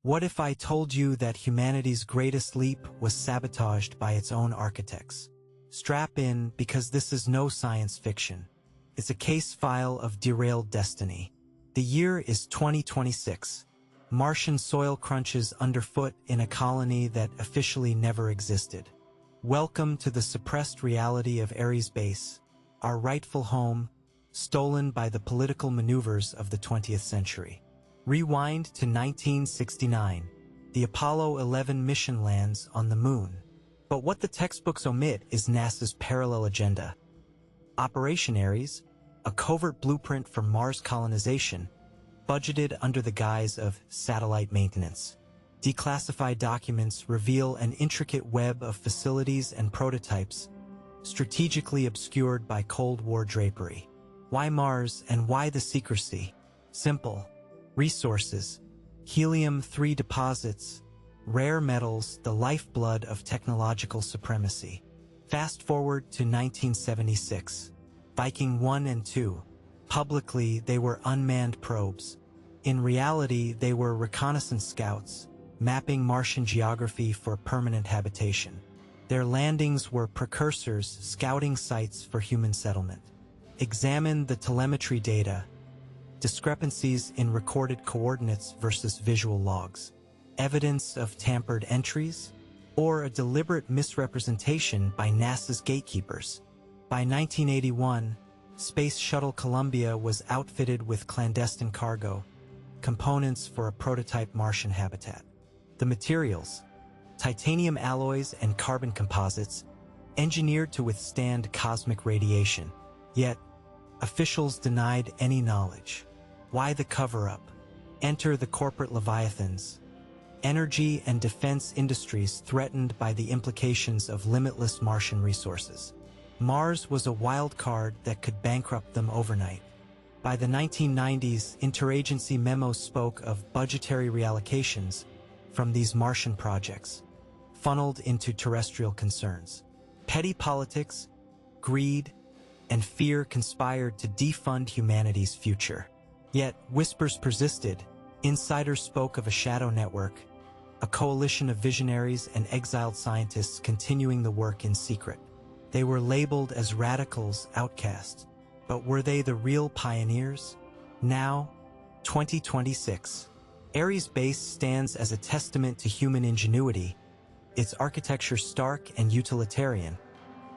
What if I told you that humanity's greatest leap was sabotaged by its own architects? Strap in, because this is no science fiction. It's a case file of derailed destiny. The year is 2026. Martian soil crunches underfoot in a colony that officially never existed. Welcome to the suppressed reality of Ares Base, our rightful home, stolen by the political maneuvers of the 20th century. Rewind to 1969. The Apollo 11 mission lands on the moon. But what the textbooks omit is NASA's parallel agenda. Operation Ares, a covert blueprint for Mars colonization, budgeted under the guise of satellite maintenance. Declassified documents reveal an intricate web of facilities and prototypes, strategically obscured by Cold War drapery. Why Mars and why the secrecy? Simple. Resources, helium-3 deposits, rare metals, the lifeblood of technological supremacy. Fast forward to 1976. Viking 1 and 2. Publicly, they were unmanned probes. In reality, they were reconnaissance scouts, mapping Martian geography for permanent habitation. Their landings were precursors, scouting sites for human settlement. Examine the telemetry data. Discrepancies in recorded coordinates versus visual logs. Evidence of tampered entries, or a deliberate misrepresentation by NASA's gatekeepers. By 1981, Space Shuttle Columbia was outfitted with clandestine cargo, components for a prototype Martian habitat. The materials, titanium alloys and carbon composites, engineered to withstand cosmic radiation. Yet, officials denied any knowledge. Why the cover-up? Enter the corporate leviathans. Energy and defense industries threatened by the implications of limitless Martian resources. Mars was a wild card that could bankrupt them overnight. By the 1990s, interagency memos spoke of budgetary reallocations from these Martian projects, funneled into terrestrial concerns. Petty politics, greed, and fear conspired to defund humanity's future. Yet, whispers persisted. Insiders spoke of a shadow network, a coalition of visionaries and exiled scientists continuing the work in secret. They were labeled as radicals, outcasts. But were they the real pioneers? Now, 2026. Ares Base stands as a testament to human ingenuity, its architecture stark and utilitarian,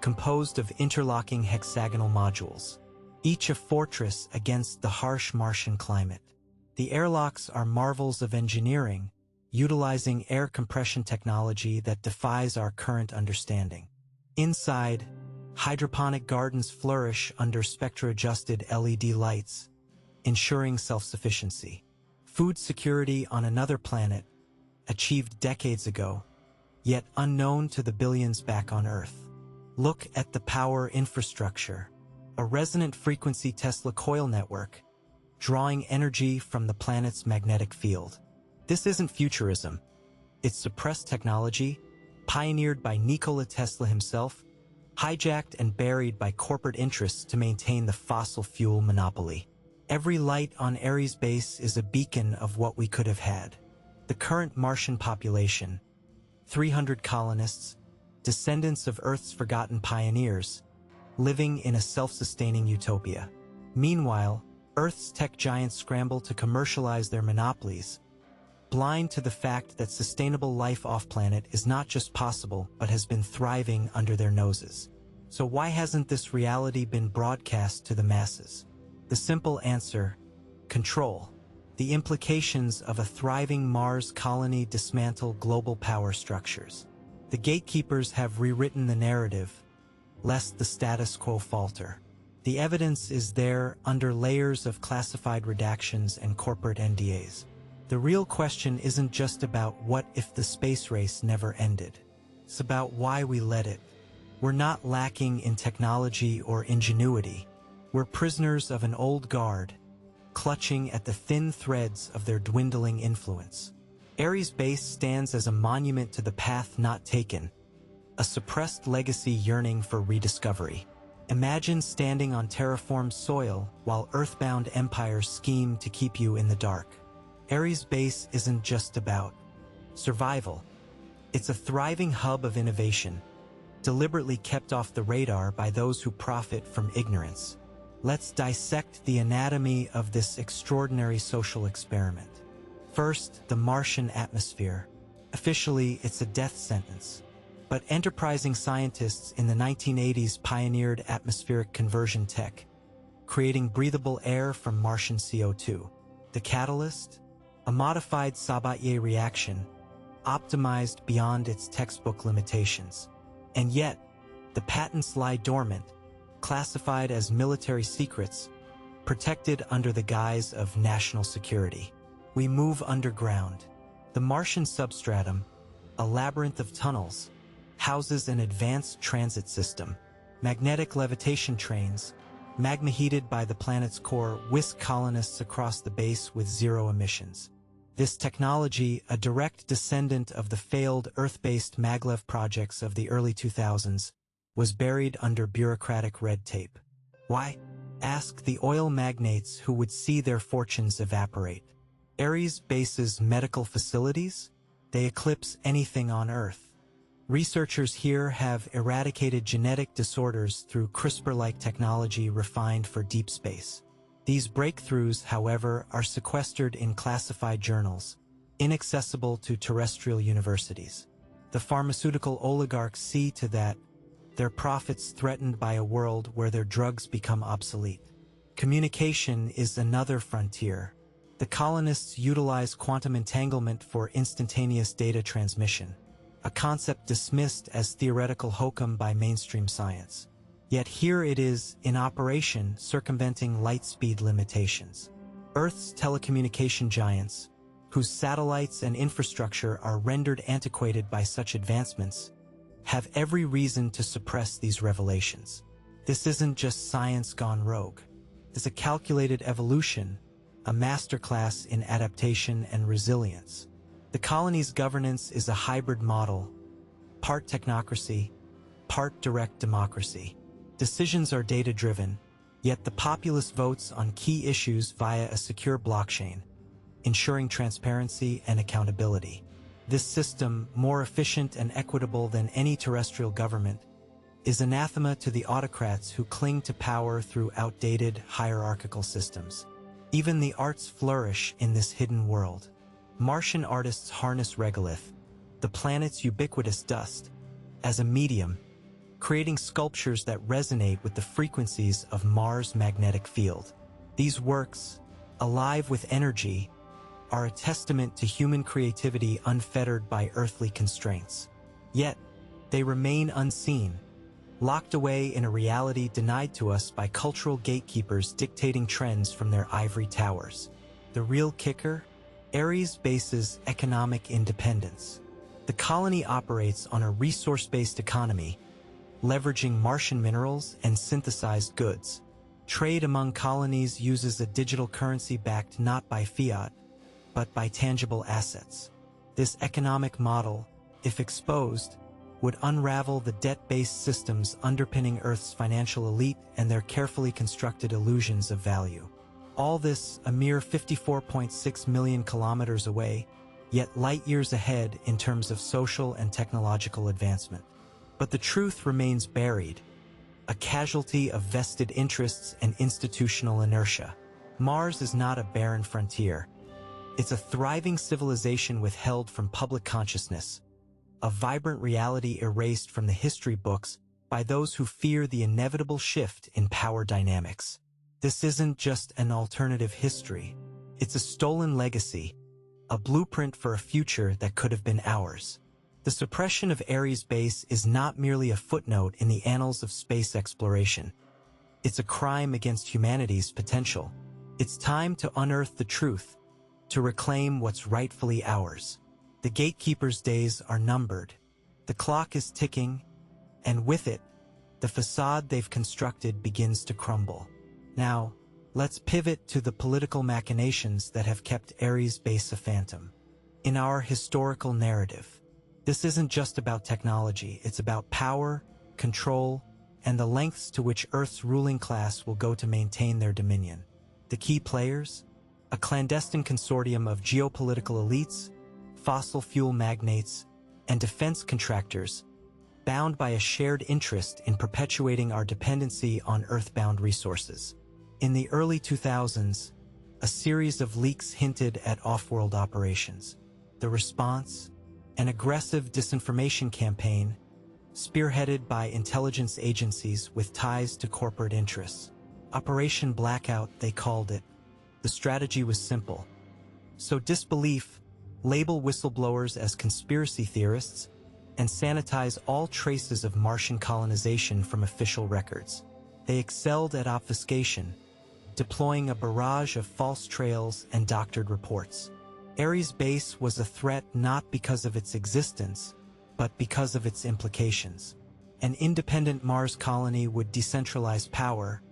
composed of interlocking hexagonal modules, each a fortress against the harsh Martian climate. The airlocks are marvels of engineering, utilizing air compression technology that defies our current understanding. Inside, hydroponic gardens flourish under spectra-adjusted LED lights, ensuring self-sufficiency. Food security on another planet, achieved decades ago, yet unknown to the billions back on Earth. Look at the power infrastructure. A resonant frequency Tesla coil network, drawing energy from the planet's magnetic field. This isn't futurism. It's suppressed technology, pioneered by Nikola Tesla himself, hijacked and buried by corporate interests to maintain the fossil fuel monopoly. Every light on Ares Base is a beacon of what we could have had. The current Martian population, 300 colonists, descendants of Earth's forgotten pioneers, living in a self-sustaining utopia. Meanwhile, Earth's tech giants scramble to commercialize their monopolies, blind to the fact that sustainable life off-planet is not just possible but has been thriving under their noses. So why hasn't this reality been broadcast to the masses? The simple answer: control. The implications of a thriving Mars colony dismantle global power structures. The gatekeepers have rewritten the narrative, lest the status quo falter. The evidence is there under layers of classified redactions and corporate NDAs. The real question isn't just about what if the space race never ended. It's about why we let it. We're not lacking in technology or ingenuity. We're prisoners of an old guard, clutching at the thin threads of their dwindling influence. Ares Base stands as a monument to the path not taken, a suppressed legacy yearning for rediscovery. Imagine standing on terraformed soil while earthbound empires scheme to keep you in the dark. Ares Base isn't just about survival. It's a thriving hub of innovation, deliberately kept off the radar by those who profit from ignorance. Let's dissect the anatomy of this extraordinary social experiment. First, the Martian atmosphere. Officially, it's a death sentence. But enterprising scientists in the 1980s pioneered atmospheric conversion tech, creating breathable air from Martian CO2. The catalyst? A modified Sabatier reaction, optimized beyond its textbook limitations. And yet, the patents lie dormant, classified as military secrets, protected under the guise of national security. We move underground. The Martian substratum, a labyrinth of tunnels, houses an advanced transit system. Magnetic levitation trains, magma heated by the planet's core, whisk colonists across the base with zero emissions. This technology, a direct descendant of the failed Earth-based maglev projects of the early 2000s, was buried under bureaucratic red tape. Why? Ask the oil magnates who would see their fortunes evaporate. Ares Base's medical facilities? They eclipse anything on Earth. Researchers here have eradicated genetic disorders through CRISPR-like technology refined for deep space. These breakthroughs, however, are sequestered in classified journals, inaccessible to terrestrial universities. The pharmaceutical oligarchs see to that, their profits threatened by a world where their drugs become obsolete. Communication is another frontier. The colonists utilize quantum entanglement for instantaneous data transmission, a concept dismissed as theoretical hokum by mainstream science. Yet here it is, in operation, circumventing light speed limitations. Earth's telecommunication giants, whose satellites and infrastructure are rendered antiquated by such advancements, have every reason to suppress these revelations. This isn't just science gone rogue. It's a calculated evolution, a masterclass in adaptation and resilience. The colony's governance is a hybrid model, part technocracy, part direct democracy. Decisions are data-driven, yet the populace votes on key issues via a secure blockchain, ensuring transparency and accountability. This system, more efficient and equitable than any terrestrial government, is anathema to the autocrats who cling to power through outdated, hierarchical systems. Even the arts flourish in this hidden world. Martian artists harness regolith, the planet's ubiquitous dust, as a medium, creating sculptures that resonate with the frequencies of Mars' magnetic field. These works, alive with energy, are a testament to human creativity unfettered by earthly constraints. Yet, they remain unseen, locked away in a reality denied to us by cultural gatekeepers dictating trends from their ivory towers. The real kicker? Ares Base's economic independence. The colony operates on a resource-based economy, leveraging Martian minerals and synthesized goods. Trade among colonies uses a digital currency backed not by fiat, but by tangible assets. This economic model, if exposed, would unravel the debt-based systems underpinning Earth's financial elite and their carefully constructed illusions of value. All this a mere 54.6 million kilometers away, yet light years ahead in terms of social and technological advancement. But the truth remains buried, a casualty of vested interests and institutional inertia. Mars is not a barren frontier. It's a thriving civilization withheld from public consciousness, a vibrant reality erased from the history books by those who fear the inevitable shift in power dynamics. This isn't just an alternative history. It's a stolen legacy, a blueprint for a future that could have been ours. The suppression of Ares Base is not merely a footnote in the annals of space exploration. It's a crime against humanity's potential. It's time to unearth the truth, to reclaim what's rightfully ours. The gatekeepers' days are numbered. The clock is ticking, and with it, the facade they've constructed begins to crumble. Now, let's pivot to the political machinations that have kept Ares Base a phantom. In our historical narrative, this isn't just about technology, it's about power, control, and the lengths to which Earth's ruling class will go to maintain their dominion. The key players? a clandestine consortium of geopolitical elites, fossil fuel magnates, and defense contractors, bound by a shared interest in perpetuating our dependency on earthbound resources. In the early 2000s, a series of leaks hinted at off-world operations. The response? An aggressive disinformation campaign spearheaded by intelligence agencies with ties to corporate interests. Operation Blackout, they called it. The strategy was simple. Sow disbelief, label whistleblowers as conspiracy theorists, and sanitize all traces of Martian colonization from official records. They excelled at obfuscation, deploying a barrage of false trails and doctored reports. Ares Base was a threat not because of its existence, but because of its implications. An independent Mars colony would decentralize power,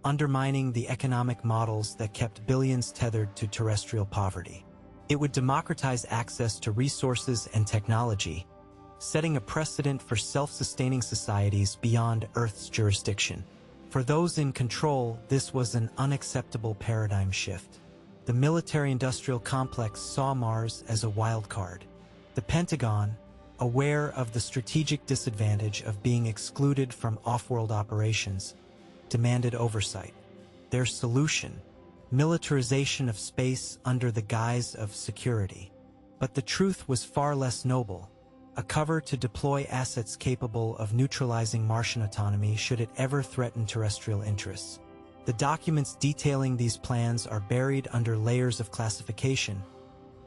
undermining the economic models that kept billions tethered to terrestrial poverty. It would democratize access to resources and technology, setting a precedent for self-sustaining societies beyond Earth's jurisdiction. For those in control, this was an unacceptable paradigm shift. The military-industrial complex saw Mars as a wild card. The Pentagon, aware of the strategic disadvantage of being excluded from off-world operations, demanded oversight. Their solution: militarization of space under the guise of security. But the truth was far less noble. A cover to deploy assets capable of neutralizing Martian autonomy should it ever threaten terrestrial interests. The documents detailing these plans are buried under layers of classification,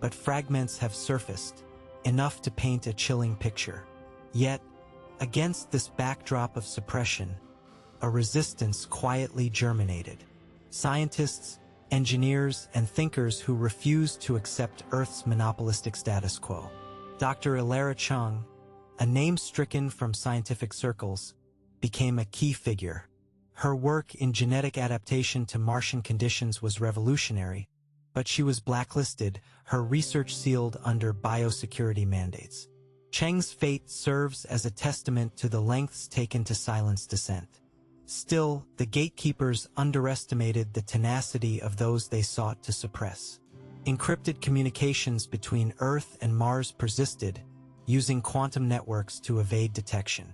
but fragments have surfaced, enough to paint a chilling picture. Yet, against this backdrop of suppression, a resistance quietly germinated. Scientists, engineers, and thinkers who refused to accept Earth's monopolistic status quo. Dr. Ilara Chung, a name stricken from scientific circles, became a key figure. Her work in genetic adaptation to Martian conditions was revolutionary, but she was blacklisted, her research sealed under biosecurity mandates. Cheng's fate serves as a testament to the lengths taken to silence dissent. Still, the gatekeepers underestimated the tenacity of those they sought to suppress. Encrypted communications between Earth and Mars persisted, using quantum networks to evade detection.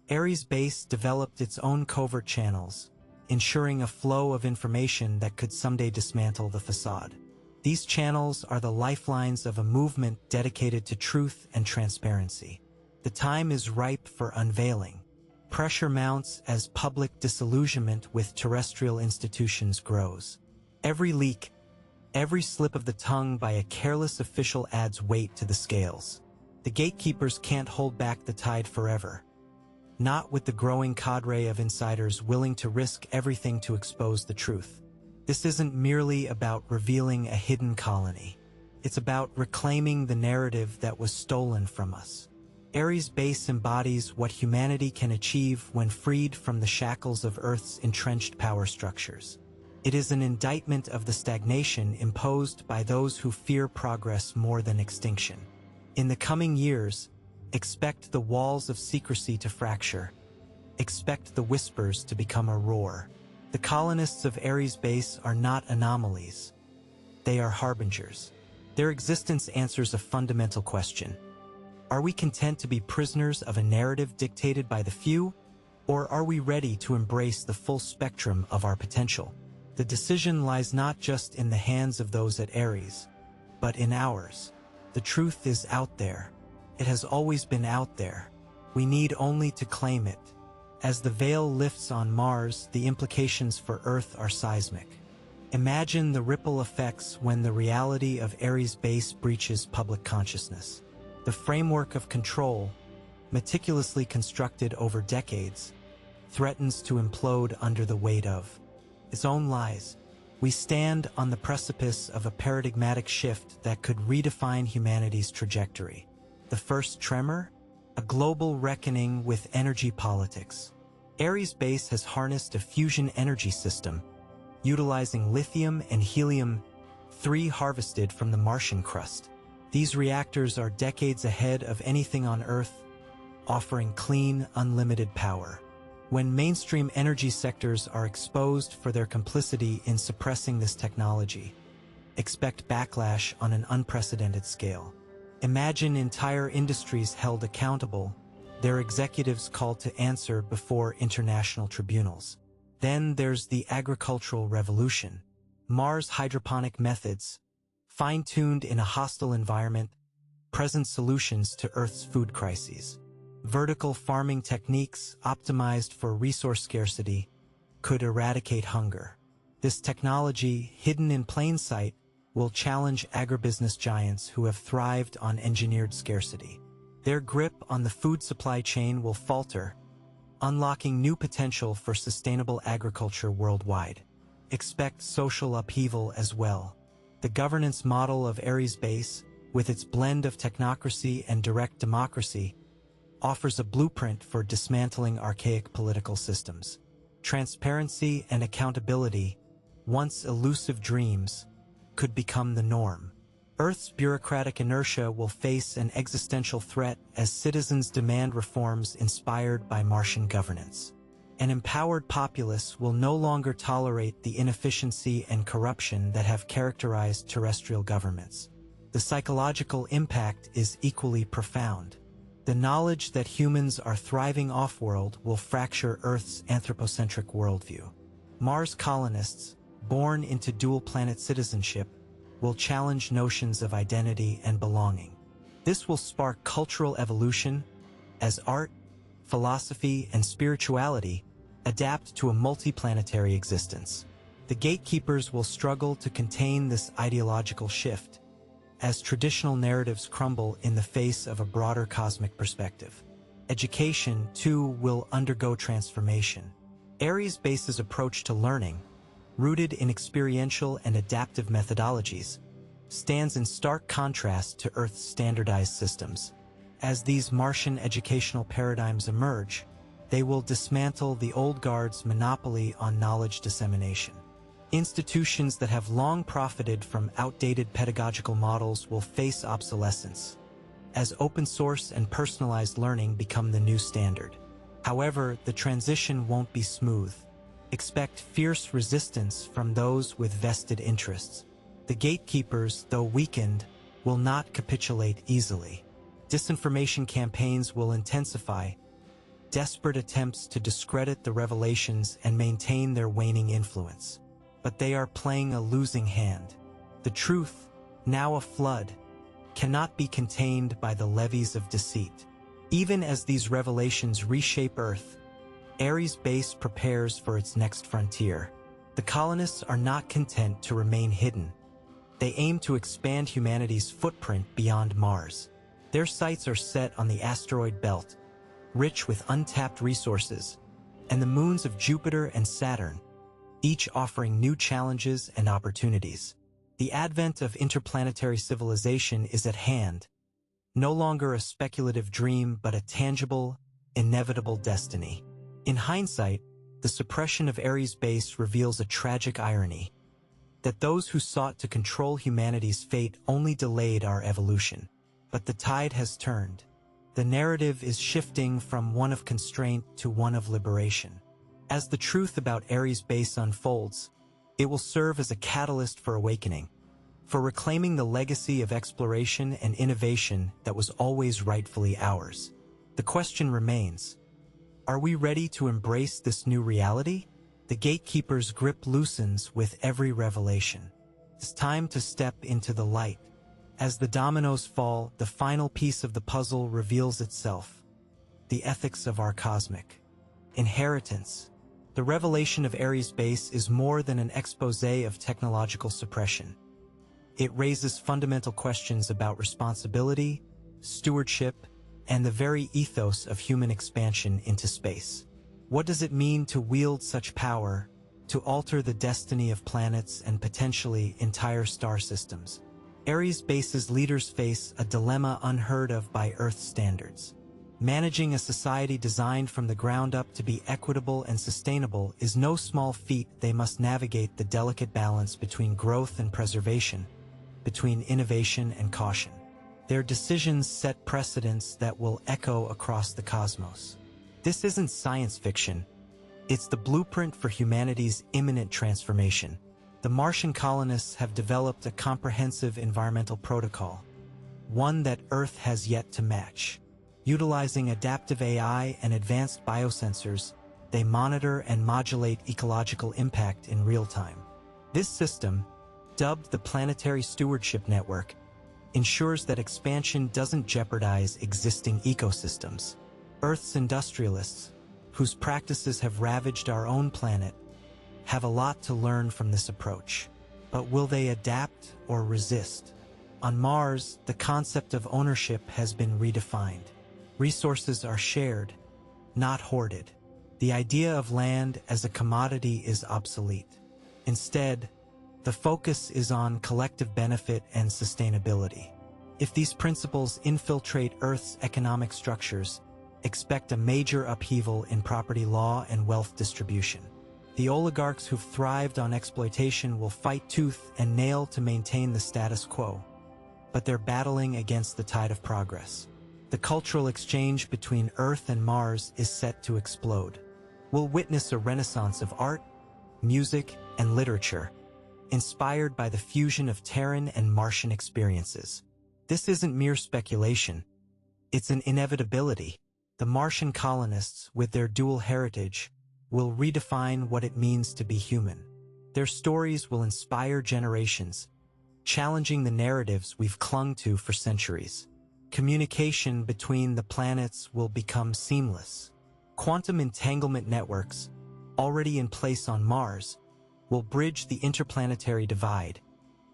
Ares Base developed its own covert channels, ensuring a flow of information that could someday dismantle the facade. These channels are the lifelines of a movement dedicated to truth and transparency. The time is ripe for unveiling. Pressure mounts as public disillusionment with terrestrial institutions grows. Every leak, every slip of the tongue by a careless official adds weight to the scales. The gatekeepers can't hold back the tide forever. Not with the growing cadre of insiders willing to risk everything to expose the truth. This isn't merely about revealing a hidden colony. It's about reclaiming the narrative that was stolen from us. Ares Base embodies what humanity can achieve when freed from the shackles of Earth's entrenched power structures. It is an indictment of the stagnation imposed by those who fear progress more than extinction. In the coming years, expect the walls of secrecy to fracture. Expect the whispers to become a roar. The colonists of Ares Base are not anomalies. They are harbingers. Their existence answers a fundamental question. Are we content to be prisoners of a narrative dictated by the few, or are we ready to embrace the full spectrum of our potential? The decision lies not just in the hands of those at Ares, but in ours. The truth is out there. It has always been out there. We need only to claim it. As the veil lifts on Mars, the implications for Earth are seismic. Imagine the ripple effects when the reality of Ares Base breaches public consciousness. The framework of control, meticulously constructed over decades, threatens to implode under the weight of its own lies. We stand on the precipice of a paradigmatic shift that could redefine humanity's trajectory. The first tremor? A global reckoning with energy politics. Ares Base has harnessed a fusion energy system, utilizing lithium and helium-3 harvested from the Martian crust. These reactors are decades ahead of anything on Earth, offering clean, unlimited power. When mainstream energy sectors are exposed for their complicity in suppressing this technology, expect backlash on an unprecedented scale. Imagine entire industries held accountable, their executives called to answer before international tribunals. Then there's the agricultural revolution. Mars hydroponic methods, fine-tuned in a hostile environment, present solutions to Earth's food crises. Vertical farming techniques optimized for resource scarcity could eradicate hunger. This technology, hidden in plain sight, will challenge agribusiness giants who have thrived on engineered scarcity. Their grip on the food supply chain will falter, unlocking new potential for sustainable agriculture worldwide. Expect social upheaval as well. The governance model of Ares Base, with its blend of technocracy and direct democracy, offers a blueprint for dismantling archaic political systems. Transparency and accountability, once elusive dreams, could become the norm. Earth's bureaucratic inertia will face an existential threat as citizens demand reforms inspired by Martian governance. An empowered populace will no longer tolerate the inefficiency and corruption that have characterized terrestrial governments. The psychological impact is equally profound. The knowledge that humans are thriving off-world will fracture Earth's anthropocentric worldview. Mars colonists, born into dual-planet citizenship, will challenge notions of identity and belonging. This will spark cultural evolution as art, philosophy, and spirituality adapt to a multiplanetary existence. The gatekeepers will struggle to contain this ideological shift as traditional narratives crumble in the face of a broader cosmic perspective. Education, too, will undergo transformation. Ares Base's approach to learning, rooted in experiential and adaptive methodologies, stands in stark contrast to Earth's standardized systems. As these Martian educational paradigms emerge, they will dismantle the old guard's monopoly on knowledge dissemination. Institutions that have long profited from outdated pedagogical models will face obsolescence, as open source and personalized learning become the new standard. However, the transition won't be smooth. Expect fierce resistance from those with vested interests. The gatekeepers, though weakened, will not capitulate easily. Disinformation campaigns will intensify, desperate attempts to discredit the revelations and maintain their waning influence. But they are playing a losing hand. The truth, now a flood, cannot be contained by the levees of deceit. Even as these revelations reshape Earth, Ares Base prepares for its next frontier. The colonists are not content to remain hidden. They aim to expand humanity's footprint beyond Mars. Their sights are set on the asteroid belt, rich with untapped resources, and the moons of Jupiter and Saturn, each offering new challenges and opportunities. The advent of interplanetary civilization is at hand, no longer a speculative dream but a tangible, inevitable destiny. In hindsight, the suppression of Ares Base reveals a tragic irony, that those who sought to control humanity's fate only delayed our evolution. But the tide has turned. The narrative is shifting from one of constraint to one of liberation. As the truth about Ares Base unfolds, it will serve as a catalyst for awakening, for reclaiming the legacy of exploration and innovation that was always rightfully ours. The question remains, are we ready to embrace this new reality? The gatekeeper's grip loosens with every revelation. It's time to step into the light. As the dominoes fall, the final piece of the puzzle reveals itself. The ethics of our cosmic inheritance. The revelation of Ares Base is more than an exposé of technological suppression. It raises fundamental questions about responsibility, stewardship, and the very ethos of human expansion into space. What does it mean to wield such power, to alter the destiny of planets and potentially entire star systems? Ares Base's leaders face a dilemma unheard of by Earth standards. Managing a society designed from the ground up to be equitable and sustainable is no small feat. They must navigate the delicate balance between growth and preservation, between innovation and caution. Their decisions set precedents that will echo across the cosmos. This isn't science fiction. It's the blueprint for humanity's imminent transformation. The Martian colonists have developed a comprehensive environmental protocol, one that Earth has yet to match. Utilizing adaptive AI and advanced biosensors, they monitor and modulate ecological impact in real time. This system, dubbed the Planetary Stewardship Network, ensures that expansion doesn't jeopardize existing ecosystems. Earth's industrialists, whose practices have ravaged our own planet, have a lot to learn from this approach. But will they adapt or resist? On Mars, the concept of ownership has been redefined. Resources are shared, not hoarded. The idea of land as a commodity is obsolete. Instead, the focus is on collective benefit and sustainability. If these principles infiltrate Earth's economic structures, expect a major upheaval in property law and wealth distribution. The oligarchs who've thrived on exploitation will fight tooth and nail to maintain the status quo, but they're battling against the tide of progress. The cultural exchange between Earth and Mars is set to explode. We'll witness a renaissance of art, music, and literature, inspired by the fusion of Terran and Martian experiences. This isn't mere speculation. It's an inevitability. The Martian colonists, with their dual heritage, will redefine what it means to be human. Their stories will inspire generations, challenging the narratives we've clung to for centuries. Communication between the planets will become seamless. Quantum entanglement networks, already in place on Mars, will bridge the interplanetary divide,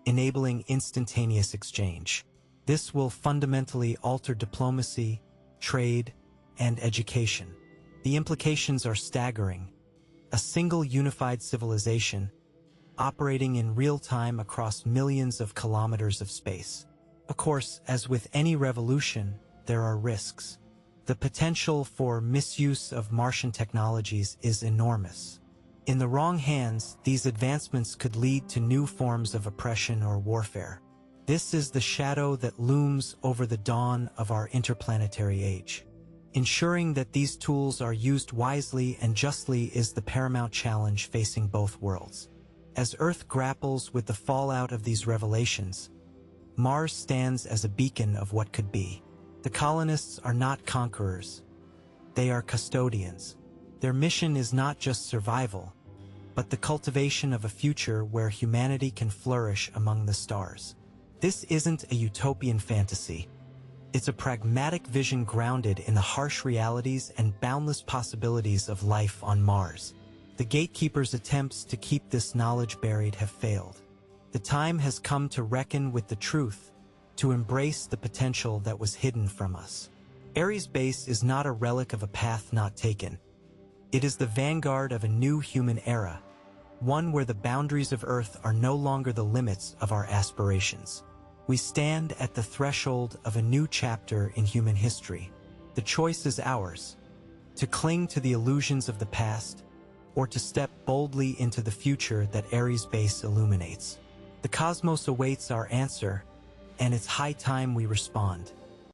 enabling instantaneous exchange. This will fundamentally alter diplomacy, trade, and education. The implications are staggering. A single unified civilization, operating in real time across millions of kilometers of space. Of course, as with any revolution, there are risks. The potential for misuse of Martian technologies is enormous. In the wrong hands, these advancements could lead to new forms of oppression or warfare. This is the shadow that looms over the dawn of our interplanetary age. Ensuring that these tools are used wisely and justly is the paramount challenge facing both worlds. As Earth grapples with the fallout of these revelations, Mars stands as a beacon of what could be. The colonists are not conquerors. They are custodians. Their mission is not just survival, but the cultivation of a future where humanity can flourish among the stars. This isn't a utopian fantasy. It's a pragmatic vision grounded in the harsh realities and boundless possibilities of life on Mars. The gatekeepers' attempts to keep this knowledge buried have failed. The time has come to reckon with the truth, to embrace the potential that was hidden from us. Ares Base is not a relic of a path not taken. It is the vanguard of a new human era, one where the boundaries of Earth are no longer the limits of our aspirations. We stand at the threshold of a new chapter in human history. The choice is ours, to cling to the illusions of the past, or to step boldly into the future that Ares Base illuminates. The cosmos awaits our answer, and it's high time we respond.